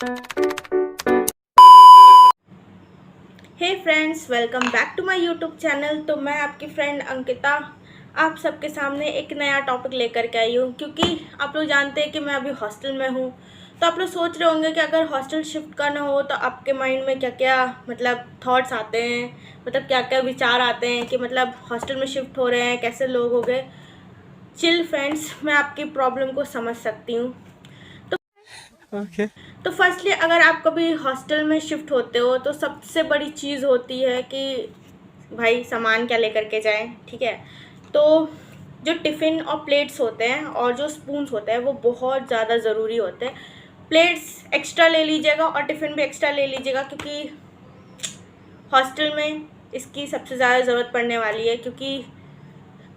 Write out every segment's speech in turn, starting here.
Hey friends, welcome back to my YouTube channel. तो मैं आपकी फ्रेंड अंकिता आप सबके सामने एक नया टॉपिक लेकर के आई हूँ, क्योंकि आप लोग जानते हैं कि मैं अभी हॉस्टल में हूँ। तो आप लोग सोच रहे होंगे कि अगर हॉस्टल शिफ्ट करना हो तो आपके माइंड में क्या क्या मतलब थॉट्स आते हैं, मतलब क्या क्या विचार आते हैं कि मतलब हॉस्टल में शिफ्ट हो रहे हैं, कैसे लोग हो गए। चिल फ्रेंड्स, मैं आपकी प्रॉब्लम को समझ सकती हूँ। ओके। तो फर्स्टली अगर आप कभी हॉस्टल में शिफ्ट होते हो तो सबसे बड़ी चीज़ होती है कि भाई सामान क्या लेकर के जाएं, ठीक है। तो जो टिफ़िन और प्लेट्स होते हैं और जो स्पून्स होते हैं वो बहुत ज़्यादा ज़रूरी होते हैं। प्लेट्स एक्स्ट्रा ले लीजिएगा और टिफ़िन भी एक्स्ट्रा ले लीजिएगा, क्योंकि हॉस्टल में इसकी सबसे ज़्यादा ज़रूरत पड़ने वाली है। क्योंकि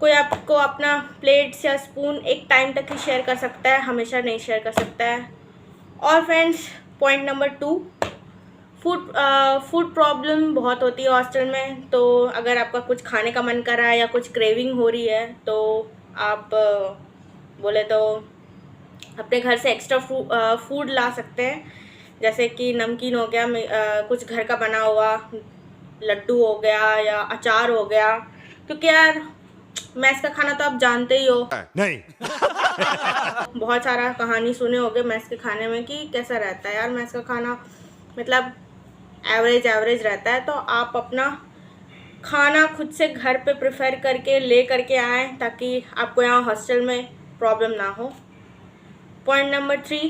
कोई आपको अपना प्लेट्स या स्पून एक टाइम तक ही शेयर कर सकता है, हमेशा नहीं शेयर कर सकता है। और friends, point number 2, food problem बहुत होती है हॉस्टल में। तो अगर आपका कुछ खाने का मन कर रहा है या कुछ क्रेविंग हो रही है तो आप बोले तो अपने घर से एक्स्ट्रा फूड ला सकते हैं। जैसे कि नमकीन हो गया, कुछ घर का बना हुआ, लड्डू हो गया या अचार हो गया। क्योंकि यार मैस का खाना तो आप जानते ही हो, नहीं। बहुत सारा कहानी सुने होगे मैस के खाने में कि कैसा रहता है यार मैस का खाना, मतलब एवरेज एवरेज रहता है। तो आप अपना खाना खुद से घर पे प्रेफर करके ले करके आएँ, ताकि आपको यहाँ हॉस्टल में प्रॉब्लम ना हो। Point number 3,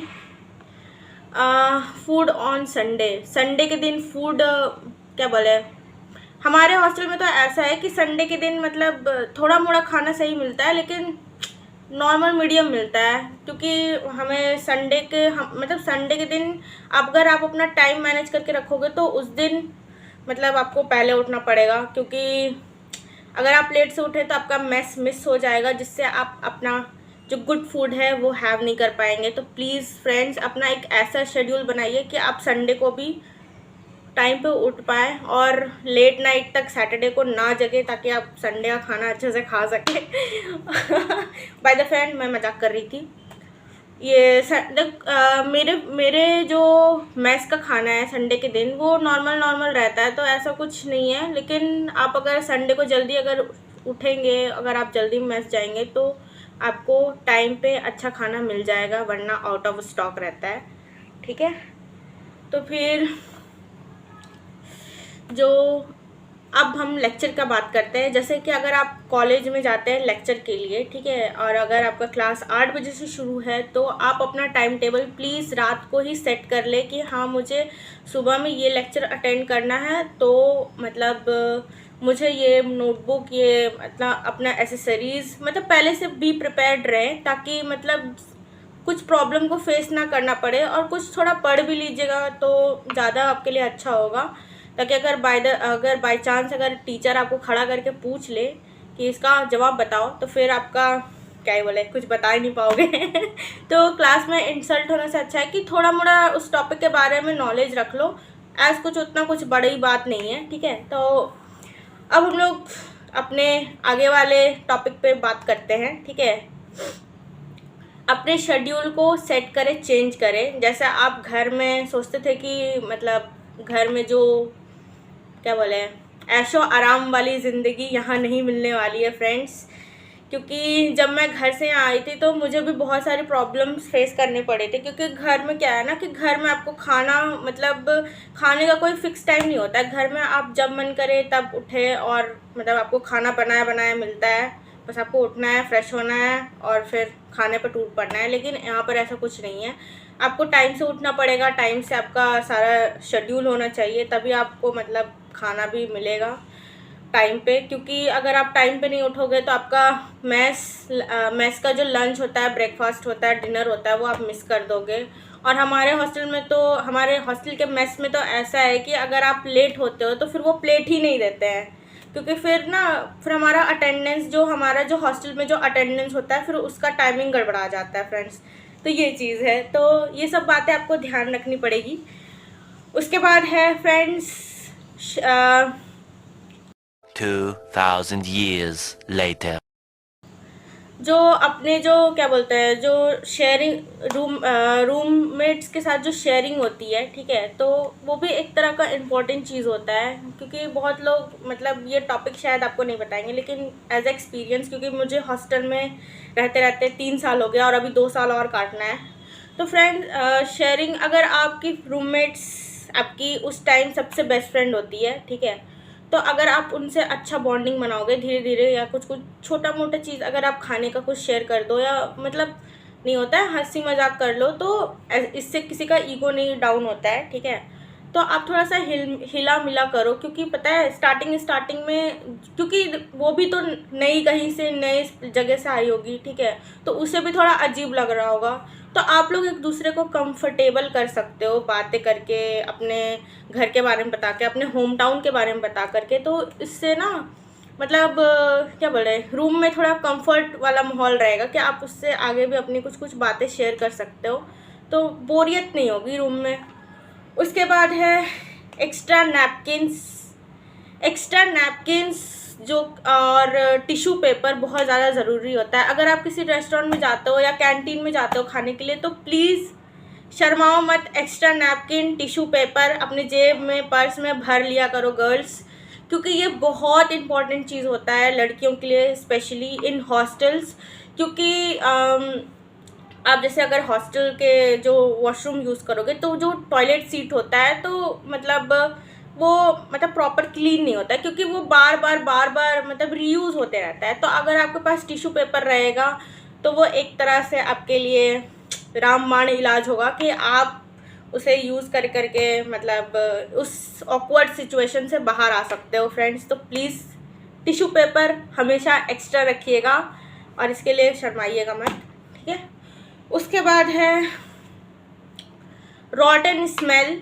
food on Sunday. Sunday के दिन फूड क्या बोले, हमारे हॉस्टल में तो ऐसा है कि संडे के दिन मतलब थोड़ा मोड़ा खाना सही मिलता है, लेकिन नॉर्मल मीडियम मिलता है। क्योंकि हमें संडे के मतलब संडे के दिन अगर आप अपना टाइम मैनेज करके रखोगे तो उस दिन मतलब आपको पहले उठना पड़ेगा। क्योंकि अगर आप लेट से उठे तो आपका मेस मिस हो जाएगा, जिससे आप अपना जो गुड फूड है वो हैव नहीं कर पाएंगे। तो प्लीज़ फ्रेंड्स, अपना एक ऐसा शेड्यूल बनाइए कि आप संडे को भी टाइम पे उठ पाए और लेट नाइट तक सैटरडे को ना जगे, ताकि आप संडे का खाना अच्छे से खा सके। बाय द फ्रेंड, मैं मजाक कर रही थी। ये मेरे मेरे जो मेस का खाना है संडे के दिन वो नॉर्मल नॉर्मल रहता है, तो ऐसा कुछ नहीं है। लेकिन आप अगर संडे को जल्दी अगर उठेंगे, अगर आप जल्दी मेस जाएंगे तो आपको टाइम पे अच्छा खाना मिल जाएगा, वरना आउट ऑफ स्टॉक रहता है, ठीक है। तो फिर जो अब हम लेक्चर का बात करते हैं। जैसे कि अगर आप कॉलेज में जाते हैं लेक्चर के लिए, ठीक है, और अगर आपका क्लास 8 बजे से शुरू है तो आप अपना टाइम टेबल प्लीज़ रात को ही सेट कर ले कि हाँ मुझे सुबह में ये लेक्चर अटेंड करना है। तो मतलब मुझे ये नोटबुक, ये मतलब अपना एसेसरीज़ मतलब पहले से भी प्रिपेयर्ड रहें, ताकि मतलब कुछ प्रॉब्लम को फेस ना करना पड़े। और कुछ थोड़ा पढ़ भी लीजिएगा तो ज़्यादा आपके लिए अच्छा होगा, ताकि अगर बाय चांस अगर टीचर आपको खड़ा करके पूछ ले कि इसका जवाब बताओ, तो फिर आपका क्या ही बोले, कुछ बता ही नहीं पाओगे। तो क्लास में इंसल्ट होने से अच्छा है कि थोड़ा मोड़ा उस टॉपिक के बारे में नॉलेज रख लो। एज कुछ उतना कुछ बड़ी बात नहीं है, ठीक है। तो अब हम लोग अपने आगे वाले टॉपिक पे बात करते हैं, ठीक है। अपने शेड्यूल को सेट करें, चेंज करें। जैसे आप घर में सोचते थे कि मतलब घर में जो क्या बोले ऐशो आराम वाली ज़िंदगी यहाँ नहीं मिलने वाली है फ्रेंड्स। क्योंकि जब मैं घर से यहाँ आई थी तो मुझे भी बहुत सारे प्रॉब्लम्स फेस करने पड़े थे। क्योंकि घर में क्या है ना कि घर में आपको खाना मतलब खाने का कोई फिक्स टाइम नहीं होता है। घर में आप जब मन करे तब उठे और मतलब आपको खाना बनाया बनाया मिलता है, बस आपको उठना है, फ्रेश होना है और फिर खाने पर टूट पड़ना है। लेकिन यहाँ पर ऐसा कुछ नहीं है, आपको टाइम से उठना पड़ेगा, टाइम से आपका सारा शेड्यूल होना चाहिए, तभी आपको मतलब खाना भी मिलेगा टाइम पे। क्योंकि अगर आप टाइम पे नहीं उठोगे तो आपका मैस का जो लंच होता है, ब्रेकफास्ट होता है, डिनर होता है, वो आप मिस कर दोगे। और हमारे हॉस्टल के मेस में तो ऐसा है कि अगर आप लेट होते हो तो फिर वो प्लेट ही नहीं देते हैं। क्योंकि फिर हमारा जो हॉस्टल में जो अटेंडेंस होता है फिर उसका टाइमिंग गड़बड़ा जाता है फ्रेंड्स। तो ये चीज़ है, तो ये सब बातें आपको ध्यान रखनी पड़ेगी। उसके बाद है फ्रेंड्स 2000 years later. जो अपने जो क्या बोलते हैं, जो शेयरिंग रूममेट्स के साथ जो शेयरिंग होती है, ठीक है, तो वो भी एक तरह का इम्पोर्टेंट चीज़ होता है। क्योंकि बहुत लोग मतलब ये टॉपिक शायद आपको नहीं बताएंगे, लेकिन एज एक्सपीरियंस, क्योंकि मुझे हॉस्टल में रहते रहते 3 साल हो गया और अभी 2 साल और काटना है। तो फ्रेंड, शेयरिंग, अगर आपकी रूममेट्स आपकी उस टाइम सबसे बेस्ट फ्रेंड होती है, ठीक है, तो अगर आप उनसे अच्छा बॉन्डिंग बनाओगे धीरे धीरे, या कुछ कुछ छोटा मोटा चीज़ अगर आप खाने का कुछ शेयर कर दो, या मतलब नहीं होता है, हंसी मजाक कर लो, तो इससे किसी का ईगो नहीं डाउन होता है, ठीक है। तो आप थोड़ा सा हिला मिला करो, क्योंकि पता है स्टार्टिंग में, क्योंकि वो भी तो नई कहीं से नई जगह से आई होगी, ठीक है, तो उसे भी थोड़ा अजीब लग रहा होगा। तो आप लोग एक दूसरे को कंफर्टेबल कर सकते हो बातें करके, अपने घर के बारे में बता के, अपने होम टाउन के बारे में बता करके। तो इससे ना मतलब क्या बोले, रूम में थोड़ा कंफर्ट वाला माहौल रहेगा कि आप उससे आगे भी अपनी कुछ कुछ बातें शेयर कर सकते हो, तो बोरियत नहीं होगी रूम में। उसके बाद है एक्स्ट्रा नैपकिन्स। एक्स्ट्रा नैपकिन्स जो और टिश्यू पेपर बहुत ज़्यादा ज़रूरी होता है। अगर आप किसी रेस्टोरेंट में जाते हो या कैंटीन में जाते हो खाने के लिए, तो प्लीज़ शर्माओ मत, एक्स्ट्रा नैपकिन, टिश्यू पेपर अपने जेब में, पर्स में भर लिया करो गर्ल्स, क्योंकि ये बहुत इंपॉर्टेंट चीज़ होता है लड़कियों के लिए, स्पेशली इन हॉस्टल्स। क्योंकि आप जैसे अगर हॉस्टल के जो वॉशरूम यूज़ करोगे, तो जो टॉयलेट सीट होता है, तो मतलब वो मतलब प्रॉपर क्लीन नहीं होता है, क्योंकि वो बार बार मतलब रीयूज़ होते रहता है। तो अगर आपके पास टिश्यू पेपर रहेगा, तो वो एक तरह से आपके लिए रामबाण इलाज होगा कि आप उसे यूज़ करके मतलब उस ऑकवर्ड सिचुएशन से बाहर आ सकते हो फ्रेंड्स। तो प्लीज़ टिश्यू पेपर हमेशा एक्स्ट्रा रखिएगा और इसके लिए शर्माइएगा मत, ठीक है। उसके बाद है रॉटन स्मेल,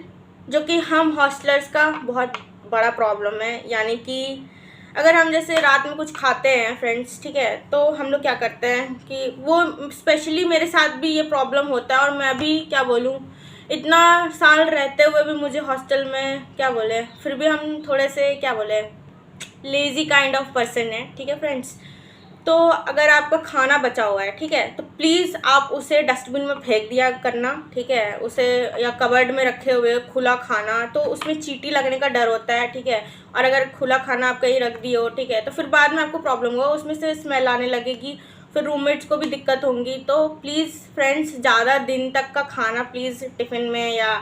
जो कि हम हॉस्टलर्स का बहुत बड़ा प्रॉब्लम है। यानी कि अगर हम जैसे रात में कुछ खाते हैं फ्रेंड्स, ठीक है, तो हम लोग क्या करते हैं कि वो स्पेशली मेरे साथ भी ये प्रॉब्लम होता है, और मैं भी क्या बोलूँ, इतना साल रहते हुए भी मुझे हॉस्टल में क्या बोले, फिर भी हम थोड़े से क्या बोले लेज़ी काइंड ऑफ पर्सन है, ठीक है फ्रेंड्स। तो अगर आपका खाना बचा हुआ है, ठीक है, तो प्लीज़ आप उसे डस्टबिन में फेंक दिया करना, ठीक है, उसे, या कबर्ड में रखे हुए खुला खाना, तो उसमें चींटी लगने का डर होता है, ठीक है। और अगर खुला खाना आप कहीं रख दिए हो, ठीक है, तो फिर बाद में आपको प्रॉब्लम होगा, उसमें से स्मेल आने लगेगी, फिर रूममेट्स को भी दिक्कत होंगी। तो प्लीज़ फ्रेंड्स, ज़्यादा दिन तक का खाना प्लीज़ टिफ़िन में या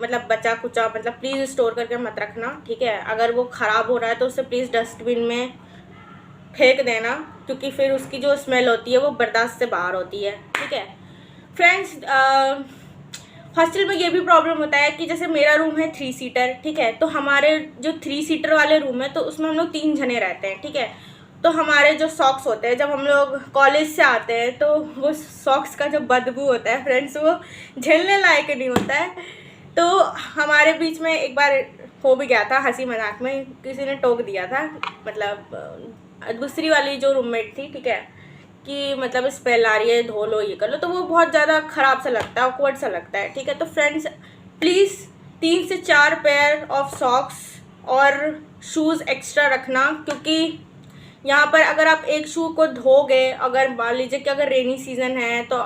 मतलब बचा कुचा मतलब प्लीज़ स्टोर करके मत रखना, ठीक है। अगर वो ख़राब हो रहा है तो उसे प्लीज़ डस्टबिन में फेंक देना, क्योंकि फिर उसकी जो स्मेल होती है वो बर्दाश्त से बाहर होती है, ठीक है फ्रेंड्स। हॉस्टल में ये भी प्रॉब्लम होता है कि जैसे मेरा रूम है 3 सीटर, ठीक है, तो हमारे जो 3 सीटर वाले रूम है, तो उसमें हम लोग 3 जने रहते हैं, ठीक है। तो हमारे जो सॉक्स होते हैं, जब हम लोग कॉलेज से आते हैं, तो वो सॉक्स का जो बदबू होता है फ्रेंड्स, वो झेलने लायक नहीं होता है। तो हमारे बीच में एक बार हो भी गया था, हंसी मजाक में किसी ने टोक दिया था, मतलब दूसरी वाली जो रूममेट थी, ठीक है, कि मतलब स्मेल आ रही है, धो लो, ये कर लो, तो वो बहुत ज़्यादा ख़राब सा लगता है, ऑकवर्ड सा लगता है, ठीक है। तो फ्रेंड्स प्लीज़ 3 से 4 पेयर ऑफ सॉक्स और शूज़ एक्स्ट्रा रखना, क्योंकि यहाँ पर अगर आप एक शू को धोगे, अगर मान लीजिए कि अगर रेनी सीज़न है, तो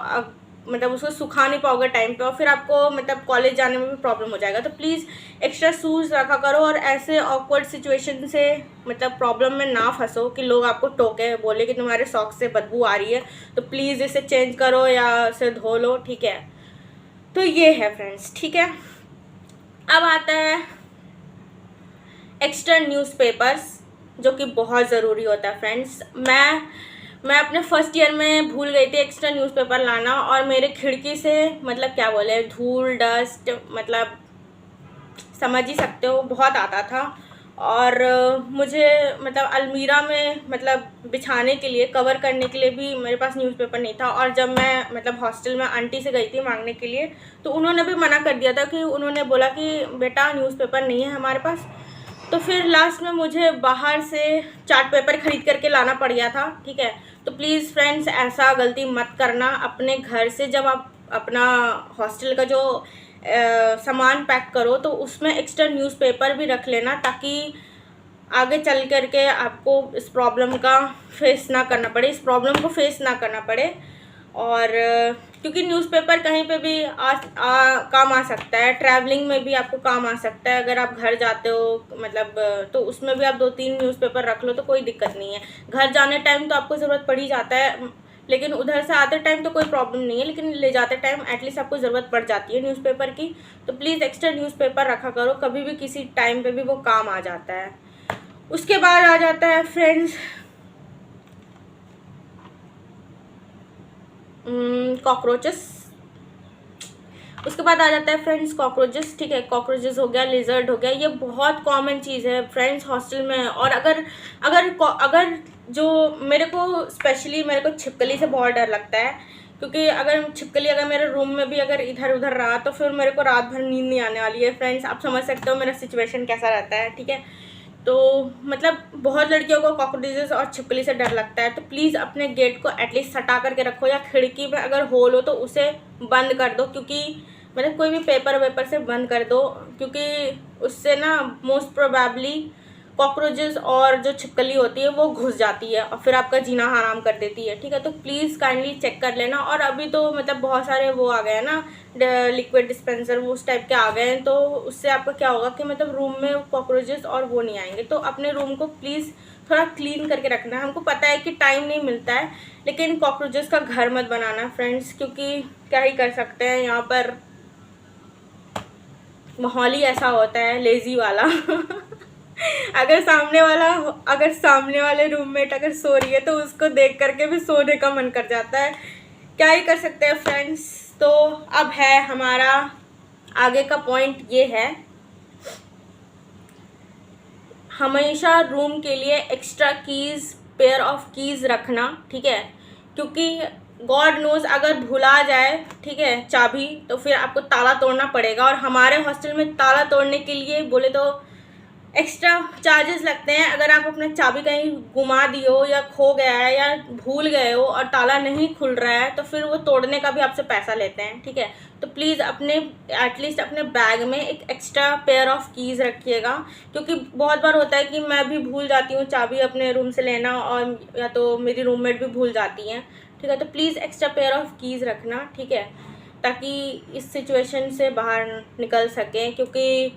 मतलब उसको सुखा नहीं पाओगे टाइम पे, और फिर आपको मतलब कॉलेज जाने में भी प्रॉब्लम हो जाएगा। तो प्लीज़ एक्स्ट्रा शूज़ रखा करो, और ऐसे ऑकवर्ड सिचुएशन से मतलब प्रॉब्लम में ना फंसो कि लोग आपको टोके, बोले कि तुम्हारे सॉक्स से बदबू आ रही है, तो प्लीज़ इसे चेंज करो या इसे धो लो, ठीक है। तो ये है फ्रेंड्स, ठीक है। अब आता है एक्स्ट्रा न्यूज़पेपर्स, जो कि बहुत ज़रूरी होता है फ्रेंड्स। मैं अपने फर्स्ट ईयर में भूल गई थी एक्स्ट्रा न्यूज़पेपर लाना, और मेरे खिड़की से मतलब क्या बोले धूल डस्ट मतलब समझ ही सकते हो बहुत आता था। और मुझे मतलब अलमीरा में मतलब बिछाने के लिए, कवर करने के लिए भी मेरे पास न्यूज़पेपर नहीं था। और जब मैं मतलब हॉस्टल में आंटी से गई थी मांगने के लिए, तो उन्होंने भी मना कर दिया था, कि उन्होंने बोला कि बेटा न्यूज़पेपर नहीं है हमारे पास। तो फिर लास्ट में मुझे बाहर से चार्ट पेपर ख़रीद करके लाना पड़ गया था, ठीक है। तो प्लीज़ फ्रेंड्स, ऐसा गलती मत करना अपने घर से। जब आप अपना हॉस्टल का जो सामान पैक करो, तो उसमें एक्स्ट्रा न्यूज़पेपर भी रख लेना, ताकि आगे चल करके आपको इस प्रॉब्लम का फेस ना करना पड़े, इस प्रॉब्लम को फेस ना करना पड़े। और क्योंकि न्यूज़पेपर कहीं पे भी काम आ सकता है, ट्रैवलिंग में भी आपको काम आ सकता है। अगर आप घर जाते हो मतलब तो उसमें भी आप 2-3 न्यूज़पेपर रख लो तो कोई दिक्कत नहीं है। घर जाने टाइम तो आपको ज़रूरत पड़ ही जाता है, लेकिन उधर से आते टाइम तो कोई प्रॉब्लम नहीं है, लेकिन ले जाते टाइम एटलीस्ट आपको ज़रूरत पड़ जाती है न्यूज़पेपर की। तो प्लीज़ एक्स्ट्रा न्यूज़पेपर रखा करो, कभी भी किसी टाइम पे भी वो काम आ जाता है। उसके बाद आ जाता है फ्रेंड्स कॉकरोचेस। उसके बाद आ जाता है फ्रेंड्स कॉकरोचेस, ठीक है। कॉकरोचेस हो गया, लिजर्ड हो गया, ये बहुत कॉमन चीज़ है फ्रेंड्स हॉस्टल में। और अगर अगर अगर जो मेरे को स्पेशली मेरे को छिपकली से बहुत डर लगता है, क्योंकि अगर छिपकली अगर मेरे रूम में भी अगर इधर उधर रहा तो फिर मेरे को रात भर नींद नहीं आने वाली है फ्रेंड्स। आप समझ सकते हो मेरा सिचुएशन कैसा रहता है, ठीक है। तो मतलब बहुत लड़कियों को कॉकरोचेस और छिपकली से डर लगता है। तो प्लीज़ अपने गेट को एटलीस्ट सटा करके रखो, या खिड़की में अगर होल हो तो उसे बंद कर दो, क्योंकि मतलब कोई भी पेपर वेपर से बंद कर दो, क्योंकि उससे ना मोस्ट प्रोबेबली कॉकरोचेस और जो छिपकली होती है वो घुस जाती है और फिर आपका जीना हराम कर देती है, ठीक है। तो प्लीज़ काइंडली चेक कर लेना। और अभी तो मतलब बहुत सारे वो आ गए हैं ना, लिक्विड डिस्पेंसर वो उस टाइप के आ गए हैं, तो उससे आपका क्या होगा कि मतलब रूम में कॉकरोचेस और वो नहीं आएंगे। तो अपने रूम को प्लीज़ थोड़ा क्लीन करके रखना है। हमको पता है कि टाइम नहीं मिलता है, लेकिन कॉकरोचेस का घर मत बनाना फ्रेंड्स, क्योंकि क्या ही कर सकते हैं, यहाँ पर माहौल ही ऐसा होता है लेज़ी वाला अगर सामने वाले रूममेट अगर सो रही है तो उसको देख करके भी सोने का मन कर जाता है। क्या ही कर सकते हैं फ्रेंड्स। तो अब है हमारा आगे का पॉइंट, ये है हमेशा रूम के लिए extra keys, pair of keys रखना, ठीक है। क्योंकि गॉड नोज अगर भुला जाए, ठीक है, चाबी, तो फिर आपको ताला तोड़ना पड़ेगा। और हमारे हॉस्टल में ताला तोड़ने के लिए बोले तो एक्स्ट्रा चार्जेस लगते हैं। अगर आप अपना चाबी कहीं गुमा दिए हो या खो गया है या भूल गए हो और ताला नहीं खुल रहा है तो फिर वो तोड़ने का भी आपसे पैसा लेते हैं, ठीक है। तो प्लीज़ अपने एटलीस्ट अपने बैग में एक एक्स्ट्रा पेयर ऑफ कीज़ रखिएगा, क्योंकि बहुत बार होता है कि मैं भी भूल जाती हूँ चाबी अपने रूम से लेना, और या तो मेरी रूममेट भी भूल जाती हैं, ठीक है। तो please extra pair of keys रखना, ठीक है, ताकि इस सिचुएशन से बाहर निकल सकें। क्योंकि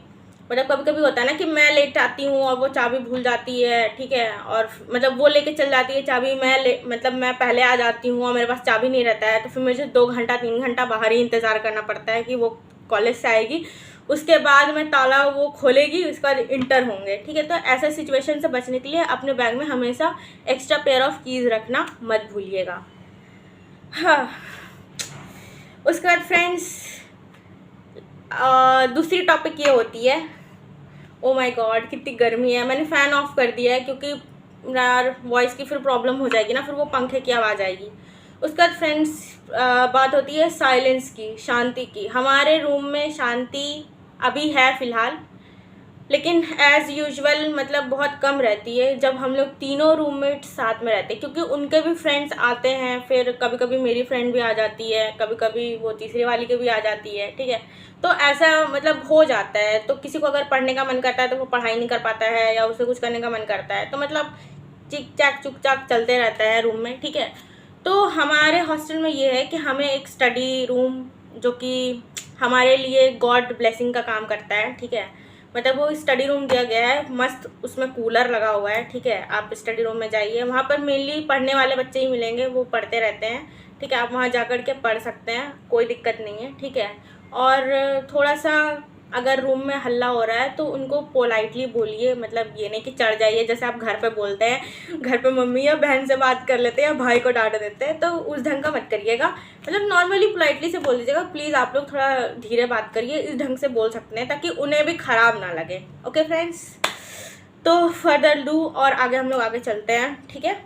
मतलब कभी कभी होता है ना कि मैं लेट आती हूँ और वो चाबी भूल जाती है, ठीक है, और मतलब वो लेके चल जाती है चाबी, मैं पहले आ जाती हूँ और मेरे पास चाबी नहीं रहता है, तो फिर मुझे 2 घंटा 3 घंटा बाहर ही इंतज़ार करना पड़ता है कि वो कॉलेज से आएगी, उसके बाद मैं ताला वो खोलेगी, उसके बाद इंटर होंगे, ठीक है। तो ऐसे सिचुएशन से बचने के लिए अपने बैग में हमेशा एक्स्ट्रा पेयर ऑफ कीज़ रखना मत भूलिएगा। हाँ, उसके बाद फ्रेंड्स दूसरी टॉपिक ये होती है, ओ माय गॉड कितनी गर्मी है, मैंने फ़ैन ऑफ कर दिया है क्योंकि यार वॉइस की फिर प्रॉब्लम हो जाएगी ना, फिर वो पंखे की आवाज़ आएगी। उसके बाद फ्रेंड्स बात होती है साइलेंस की, शांति की। हमारे रूम में शांति अभी है फ़िलहाल, लेकिन एज़ यूजुअल मतलब बहुत कम रहती है जब हम लोग तीनों रूममेट साथ में रहते हैं, क्योंकि उनके भी फ्रेंड्स आते हैं, फिर कभी कभी मेरी फ्रेंड भी आ जाती है, कभी कभी वो तीसरी वाली की भी आ जाती है, ठीक है। तो ऐसा मतलब हो जाता है, तो किसी को अगर पढ़ने का मन करता है तो वो पढ़ाई नहीं कर पाता है, या उसे कुछ करने का मन करता है, तो मतलब चिक चाक चुक चाक चलते रहता है रूम में, ठीक है। तो हमारे हॉस्टल में ये है कि हमें एक स्टडी रूम, जो कि हमारे लिए गॉड ब्लेसिंग का काम करता है, ठीक है, मतलब वो स्टडी रूम दिया गया है मस्त, उसमें कूलर लगा हुआ है, ठीक है। आप स्टडी रूम में जाइए, वहाँ पर मेनली पढ़ने वाले बच्चे ही मिलेंगे, वो पढ़ते रहते हैं, ठीक है। आप वहाँ जा कर के पढ़ सकते हैं, कोई दिक्कत नहीं है, ठीक है। और थोड़ा सा अगर रूम में हल्ला हो रहा है तो उनको पोलाइटली बोलिए, मतलब ये नहीं कि चढ़ जाइए जैसे आप घर पे बोलते हैं, घर पे मम्मी या बहन से बात कर लेते हैं या भाई को डांट देते हैं, तो उस ढंग का मत करिएगा। मतलब नॉर्मली पोलाइटली से बोल दीजिएगा, प्लीज़ आप लोग थोड़ा धीरे बात करिए, इस ढंग से बोल सकते हैं ताकि उन्हें भी ख़राब ना लगे। ओके फ्रेंड्स, तो फर्दर डू और आगे हम लोग आगे चलते हैं, ठीक है।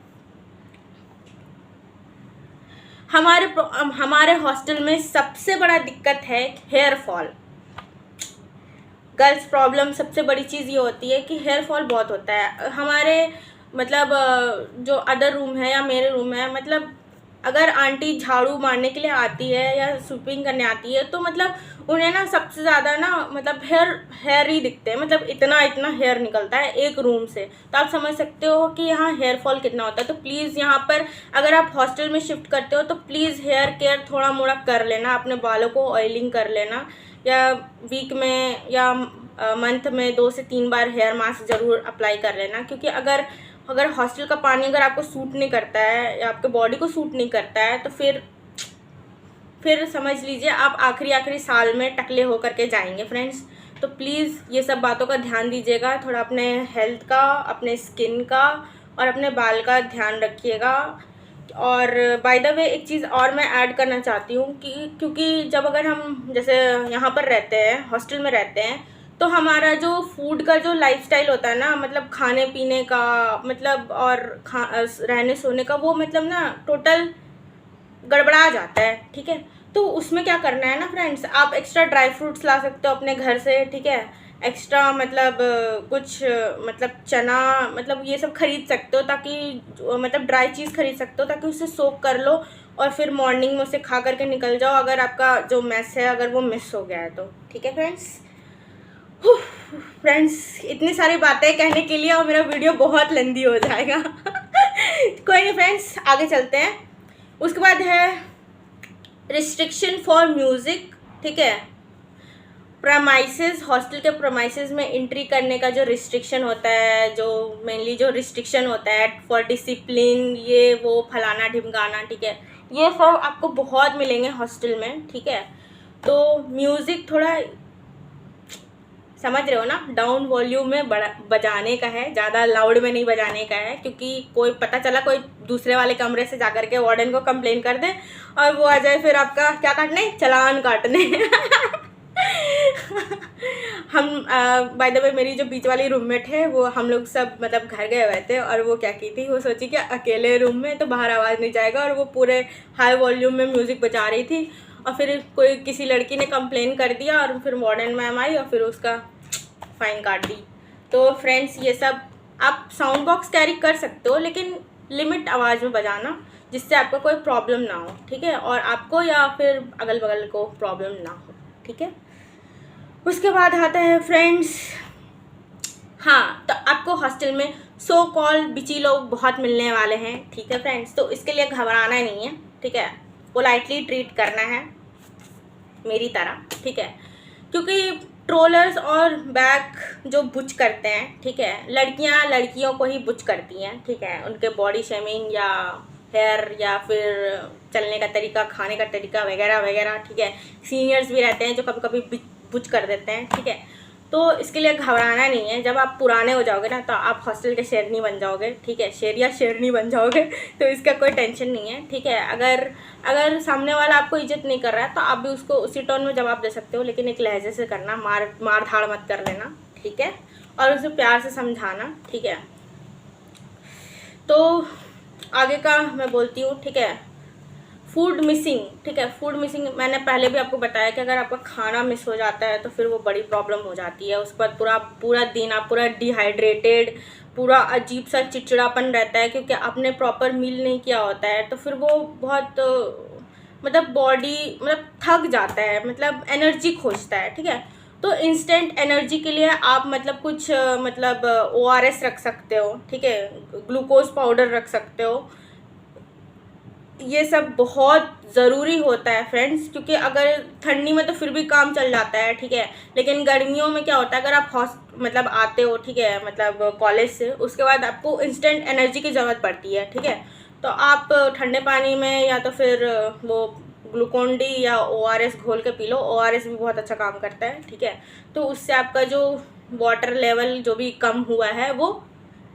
हमारे हॉस्टल में सबसे बड़ा दिक्कत है हेयर फॉल। गर्ल्स प्रॉब्लम सबसे बड़ी चीज़ ये होती है कि हेयर फॉल बहुत होता है हमारे, मतलब जो अदर रूम है या मेरे रूम है, मतलब अगर आंटी झाड़ू मारने के लिए आती है या स्वीपिंग करने आती है तो मतलब उन्हें ना सबसे ज़्यादा ना मतलब हेयर ही दिखते हैं, मतलब इतना इतना हेयर निकलता है एक रूम से। तो आप समझ सकते हो कि यहाँ हेयर फॉल कितना होता है। तो प्लीज़ यहाँ पर अगर आप हॉस्टल में शिफ्ट करते हो तो प्लीज़ हेयर केयर थोड़ा मोड़ा कर लेना, अपने बालों को ऑयलिंग कर लेना, या वीक में या मंथ में 2 से 3 बार हेयर मास्क ज़रूर अप्लाई कर लेना। क्योंकि अगर अगर हॉस्टल का पानी अगर आपको सूट नहीं करता है या आपके बॉडी को सूट नहीं करता है तो फिर समझ लीजिए आप आखिरी साल में टकले होकर के जाएंगे फ्रेंड्स। तो प्लीज़ ये सब बातों का ध्यान दीजिएगा, थोड़ा अपने हेल्थ का, अपने स्किन का और अपने बाल का ध्यान रखिएगा। और बाय द वे एक चीज़ और मैं ऐड करना चाहती हूँ कि क्योंकि जब अगर हम जैसे यहाँ पर रहते हैं, हॉस्टल में रहते हैं, तो हमारा जो फूड का जो लाइफस्टाइल होता है ना, मतलब खाने पीने का मतलब और रहने सोने का, वो मतलब ना टोटल गड़बड़ा जाता है, ठीक है। तो उसमें क्या करना है ना फ्रेंड्स, आप एक्स्ट्रा ड्राई फ्रूट्स ला सकते हो अपने घर से, ठीक है। एक्स्ट्रा मतलब कुछ मतलब चना मतलब ये सब खरीद सकते हो, ताकि मतलब ड्राई चीज़ खरीद सकते हो ताकि उसे सोक कर लो और फिर मॉर्निंग में उसे खा करके निकल जाओ, अगर आपका जो मेस है अगर वो मिस हो गया है तो, ठीक है फ्रेंड्स। फ्रेंड्स इतनी सारी बातें कहने के लिए और मेरा वीडियो बहुत लेंदी हो जाएगा कोई नहीं फ्रेंड्स, आगे चलते हैं। उसके बाद है रिस्ट्रिक्शन फॉर म्यूज़िक, ठीक है। प्रमाइसेस, हॉस्टल के प्रमाइसेस में एंट्री करने का जो रिस्ट्रिक्शन होता है, जो मेनली जो रिस्ट्रिक्शन होता है फॉर डिसिप्लिन, ये वो फलाना ढिमकाना, ठीक है, ये सब आपको बहुत मिलेंगे हॉस्टल में, ठीक है। तो म्यूज़िक थोड़ा समझ रहे हो ना, डाउन वॉल्यूम में बजाने का है, ज़्यादा लाउड में नहीं बजाने का है, क्योंकि कोई पता चला कोई दूसरे वाले कमरे से जाकर के वार्डन को कंप्लेन कर दे और वो आ जाए फिर आपका क्या काटने, चालान काटने हम बाय द वे मेरी जो बीच वाली रूममेट है वो, हम लोग सब मतलब घर गए हुए थे और वो क्या की थी, वो सोची कि अकेले रूम में तो बाहर आवाज़ नहीं जाएगा, और वो पूरे हाई वॉल्यूम में म्यूज़िक बजा रही थी। और फिर किसी लड़की ने कंप्लेन कर दिया और फिर वार्डन मैम आई और फिर उसका फाइन काट दी। तो फ्रेंड्स ये सब आप साउंड बॉक्स कैरी कर सकते हो, लेकिन लिमिट आवाज़ में बजाना, जिससे आपको कोई प्रॉब्लम ना हो, ठीक है, और आपको या फिर अगल बगल को प्रॉब्लम ना हो, ठीक है। उसके बाद आता है फ्रेंड्स, हाँ, तो आपको हॉस्टल में सो कॉल बिची लोग बहुत मिलने वाले हैं, ठीक है फ्रेंड्स। तो इसके लिए घबराना नहीं है, ठीक है, पोलाइटली ट्रीट करना है मेरी तरह, ठीक है। क्योंकि ट्रोलर्स और बैग जो बुच करते हैं, ठीक है, लड़कियां लड़कियों को ही बुच करती हैं, ठीक है, उनके बॉडी शेमिंग या हेयर या फिर चलने का तरीका, खाने का तरीका वगैरह वगैरह, ठीक है। सीनियर्स भी रहते हैं जो कभी कभी बुच कर देते हैं, ठीक है। तो इसके लिए घबराना नहीं है, जब आप पुराने हो जाओगे ना तो आप हॉस्टल के शेरनी बन जाओगे, ठीक है, शेर या शेरनी बन जाओगे तो इसका कोई टेंशन नहीं है, ठीक है। अगर सामने वाला आपको इज्जत नहीं कर रहा है तो आप भी उसको उसी टोन में जवाब दे सकते हो, लेकिन एक लहजे से करना, मार धाड़ मत कर लेना, ठीक है, और उसे प्यार से समझाना, ठीक है। तो आगे का मैं बोलती हूँ, ठीक है। फूड मिसिंग, ठीक है, फूड मिसिंग मैंने पहले भी आपको बताया कि अगर आपका खाना मिस हो जाता है तो फिर वो बड़ी प्रॉब्लम हो जाती है। उस पर पूरा दिन आप पूरा डिहाइड्रेटेड, पूरा अजीब सा चिड़चिड़ापन रहता है, क्योंकि आपने प्रॉपर मील नहीं किया होता है। तो फिर वो बहुत मतलब बॉडी मतलब थक जाता है, मतलब एनर्जी खोजता है, ठीक है। तो इंस्टेंट एनर्जी के लिए आप मतलब कुछ मतलब ORS रख सकते हो, ठीक है, ग्लूकोज पाउडर रख सकते हो। ये सब बहुत ज़रूरी होता है फ्रेंड्स, क्योंकि अगर ठंडी में तो फिर भी काम चल जाता है, ठीक है, लेकिन गर्मियों में क्या होता है, अगर आप मतलब आते हो, ठीक है, मतलब कॉलेज से, उसके बाद आपको इंस्टेंट एनर्जी की ज़रूरत पड़ती है, ठीक है। तो आप ठंडे पानी में या तो फिर वो ग्लूकोन डी या ORS घोल के पी लो। ORS भी बहुत अच्छा काम करता है, ठीक है। तो उससे आपका जो वाटर लेवल जो भी कम हुआ है वो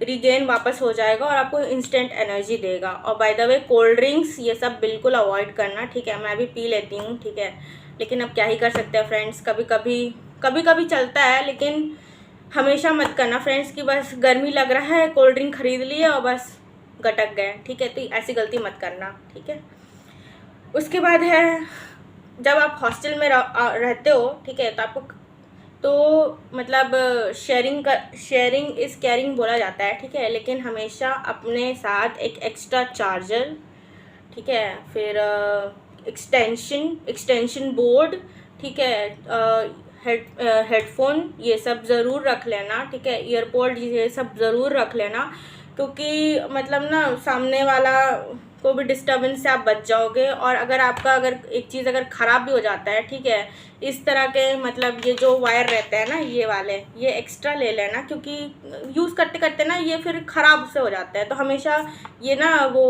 रिगेन वापस हो जाएगा और आपको इंस्टेंट एनर्जी देगा। और by the way cold drinks ये सब बिल्कुल अवॉइड करना, ठीक है, मैं भी पी लेती हूँ, ठीक है, लेकिन अब क्या ही कर सकते हैं फ्रेंड्स, कभी कभी चलता है, लेकिन हमेशा मत करना फ्रेंड्स कि बस गर्मी लग रहा है कोल्ड ड्रिंक खरीद लिए और बस गटक गए, ठीक है। तो ऐसी गलती मत करना, ठीक है। उसके बाद है जब आप हॉस्टल में रहते हो, ठीक है, तो आपको तो मतलब शेयरिंग इज़ केयरिंग बोला जाता है, ठीक है, लेकिन हमेशा अपने साथ एक एक्स्ट्रा चार्जर, ठीक है। फिर एक्सटेंशन बोर्ड, ठीक है। हेडफोन ये सब ज़रूर रख लेना, ठीक है। ईयरपोड ये सब ज़रूर रख लेना, क्योंकि मतलब ना सामने वाला को भी डिस्टर्बेंस से आप बच जाओगे। और अगर एक चीज़ अगर ख़राब भी हो जाता है, ठीक है, इस तरह के मतलब ये जो वायर रहते हैं ना, ये वाले ये एक्स्ट्रा ले लेना, क्योंकि यूज़ करते करते ना ये फिर ख़राब से हो जाता है। तो हमेशा ये ना वो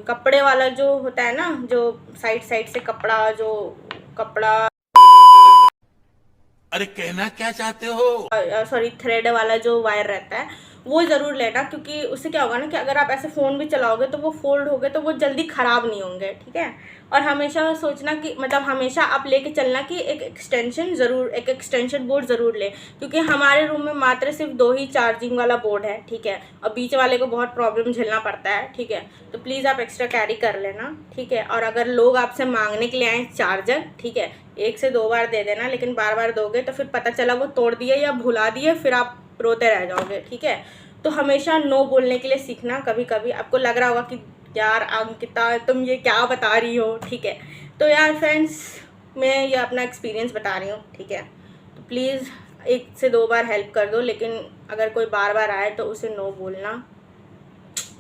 कपड़े वाला जो होता है ना, जो साइड साइड से कपड़ा अरे कहना क्या चाहते हो? सॉरी थ्रेड वाला जो वायर रहता है वो ज़रूर लेना, क्योंकि उससे क्या होगा ना कि अगर आप ऐसे फ़ोन भी चलाओगे तो वो फोल्ड हो गए तो वो जल्दी ख़राब नहीं होंगे, ठीक है। और हमेशा सोचना कि मतलब हमेशा आप लेके चलना कि एक एक्सटेंशन बोर्ड ज़रूर ले, क्योंकि हमारे रूम में मात्र सिर्फ 2 ही चार्जिंग वाला बोर्ड है, ठीक है। और बीच वाले को बहुत प्रॉब्लम झेलना पड़ता है, ठीक है। तो प्लीज़ आप एक्स्ट्रा कैरी कर लेना, ठीक है। और अगर लोग आपसे मांगने के लिए आए चार्जर, ठीक है, 1 से 2 बार दे देना, लेकिन बार बार दोगे तो फिर पता चला वो तोड़ दिए या भुला दिए, फिर आप रोते रह जाओगे, ठीक है। तो हमेशा नो बोलने के लिए सीखना। कभी कभी आपको लग रहा होगा कि यार अंकिता तुम ये क्या बता रही हो, ठीक है। तो यार फ्रेंड्स, मैं ये अपना एक्सपीरियंस बता रही हूँ, ठीक है। तो प्लीज़ 1 से 2 बार हेल्प कर दो, लेकिन अगर कोई बार बार आए तो उसे नो बोलना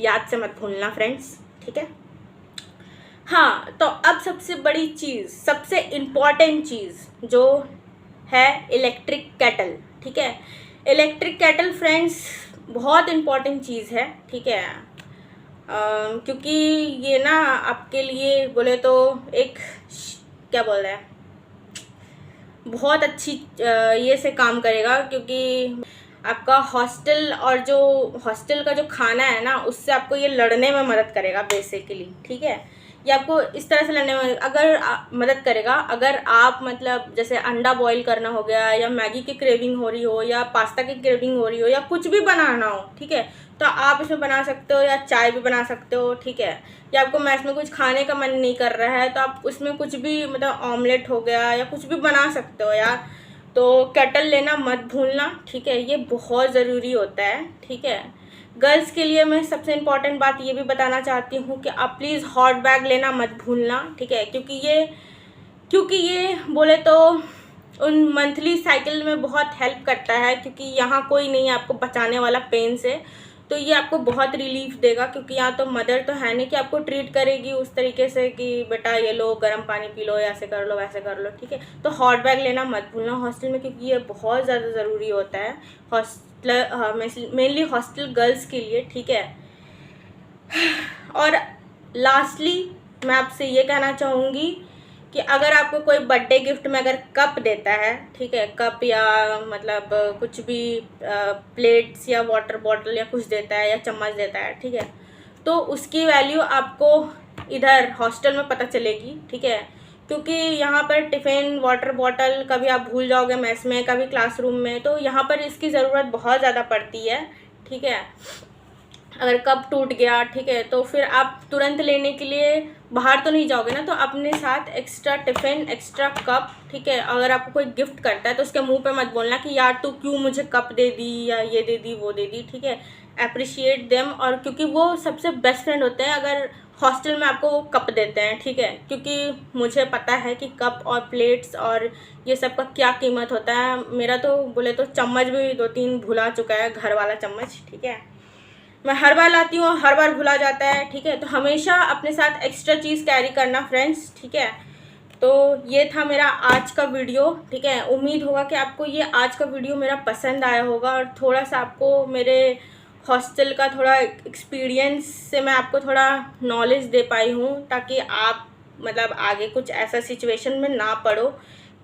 याद से मत भूलना फ्रेंड्स, ठीक है। हाँ, तो अब सबसे बड़ी चीज़, सबसे इम्पॉर्टेंट चीज़ जो है इलेक्ट्रिक केटल, ठीक है। इलेक्ट्रिक केटल फ्रेंड्स बहुत इम्पॉर्टेंट चीज़ है, ठीक है। क्योंकि ये ना आपके लिए बोले तो एक क्या बोल रहे हैं, बहुत अच्छी ये से काम करेगा, क्योंकि आपका हॉस्टल का जो खाना है ना, उससे आपको ये लड़ने में मदद करेगा बेसिकली, ठीक है। ये आपको इस तरह से लड़ने में मदद करेगा। अगर आप मतलब जैसे अंडा बॉईल करना हो गया, या मैगी की क्रेविंग हो रही हो, या पास्ता की क्रेविंग हो रही हो, या कुछ भी बनाना हो, ठीक है, तो आप इसमें बना सकते हो, या चाय भी बना सकते हो, ठीक है। या आपको मैस में कुछ खाने का मन नहीं कर रहा है तो आप उसमें कुछ भी मतलब ऑमलेट हो गया या कुछ भी बना सकते हो यार। तो केटल लेना मत भूलना, ठीक है, ये बहुत ज़रूरी होता है, ठीक है। गर्ल्स के लिए मैं सबसे इम्पॉर्टेंट बात ये भी बताना चाहती हूँ कि आप प्लीज़ हॉट बैग लेना मत भूलना, ठीक है, क्योंकि ये बोले तो उन मंथली साइकिल में बहुत हेल्प करता है, क्योंकि यहाँ कोई नहीं है आपको बचाने वाला पेन से। तो ये आपको बहुत रिलीफ देगा, क्योंकि यहाँ तो मदर तो है नहीं कि आपको ट्रीट करेगी उस तरीके से कि बेटा ये लो गर्म पानी पी लो, ऐसे कर लो वैसे कर लो, ठीक है। तो हॉट बैग लेना मत भूलना हॉस्टल में, क्योंकि ये बहुत ज़्यादा ज़रूरी होता है मेनली हॉस्टल गर्ल्स के लिए, ठीक है। और लास्टली मैं आपसे ये कहना चाहूँगी कि अगर आपको कोई बर्थडे गिफ्ट में अगर कप देता है, ठीक है, कप या मतलब कुछ भी प्लेट्स या वाटर बॉटल या कुछ देता है या चम्मच देता है, ठीक है, तो उसकी वैल्यू आपको इधर हॉस्टल में पता चलेगी, ठीक है। क्योंकि यहाँ पर टिफ़िन वाटर बॉटल कभी आप भूल जाओगे मेस में, कभी क्लासरूम में, तो यहाँ पर इसकी ज़रूरत बहुत ज़्यादा पड़ती है, ठीक है। अगर कप टूट गया, ठीक है, तो फिर आप तुरंत लेने के लिए बाहर तो नहीं जाओगे ना, तो अपने साथ एक्स्ट्रा टिफ़िन एक्स्ट्रा कप, ठीक है। अगर आपको कोई गिफ्ट करता है तो उसके मुंह पे मत बोलना कि यार तू क्यों मुझे कप दे दी या ये दे दी वो दे दी, ठीक है। अप्रिशिएट देम, और क्योंकि वो सबसे बेस्ट फ्रेंड होते हैं अगर हॉस्टल में आपको वो कप देते हैं, ठीक है। क्योंकि मुझे पता है कि कप और प्लेट्स और ये सब का क्या कीमत होता है। मेरा तो बोले तो चम्मच भी 2-3 भुला चुका है, घर वाला चम्मच, ठीक है। मैं हर बार लाती हूँ, हर बार भुला जाता है, ठीक है। तो हमेशा अपने साथ एक्स्ट्रा चीज़ कैरी करना फ्रेंड्स, ठीक है। तो ये था मेरा आज का वीडियो, ठीक है। उम्मीद होगा कि आपको ये आज का वीडियो मेरा पसंद आया होगा, और थोड़ा सा आपको मेरे हॉस्टल का थोड़ा एक्सपीरियंस से मैं आपको थोड़ा नॉलेज दे पाई हूँ, ताकि आप मतलब आगे कुछ ऐसा सिचुएशन में ना पड़ो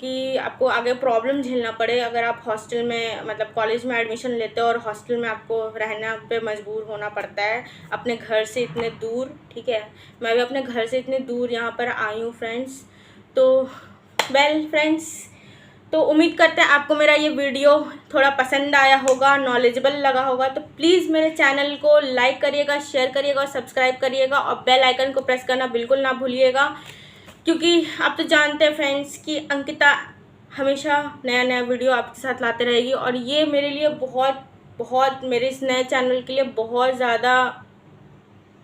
कि आपको आगे प्रॉब्लम झेलना पड़े। अगर आप हॉस्टल में मतलब कॉलेज में एडमिशन लेते हो और हॉस्टल में आपको रहना पे मजबूर होना पड़ता है अपने घर से इतने दूर, ठीक है। मैं भी अपने घर से इतने दूर यहाँ पर आई हूँ फ्रेंड्स। तो वेल फ्रेंड्स, तो उम्मीद करते हैं आपको मेरा ये वीडियो थोड़ा पसंद आया होगा, नॉलेजेबल लगा होगा। तो प्लीज़ मेरे चैनल को लाइक करिएगा, शेयर करिएगा और सब्सक्राइब करिएगा, और बेल आइकन को प्रेस करना बिल्कुल ना भूलिएगा, क्योंकि आप तो जानते हैं फ्रेंड्स कि अंकिता हमेशा नया नया वीडियो आपके साथ लाते रहेगी, और ये मेरे लिए बहुत बहुत मेरे इस नए चैनल के लिए बहुत ज़्यादा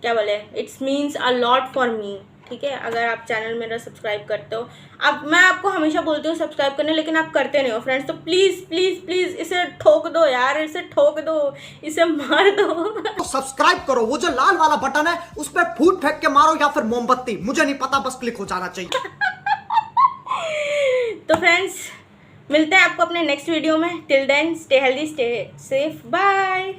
क्या बोले, it's means a lot for me, ठीक है। अगर आप चैनल मेरा सब्सक्राइब करते हो, अब मैं आपको हमेशा बोलती हूँ सब्सक्राइब करने, लेकिन आप करते नहीं हो फ्रेंड्स, तो प्लीज़ प्लीज़ प्लीज़ इसे ठोक दो यार, इसे ठोक दो, इसे मार दो। तो सब्सक्राइब करो, वो जो लाल वाला बटन है उस पर फूट फेंक के मारो या फिर मोमबत्ती, मुझे नहीं पता, बस क्लिक हो जाना चाहिए। तो फ्रेंड्स मिलते हैं आपको अपने नेक्स्ट वीडियो में। Till then stay healthy, stay safe, bye.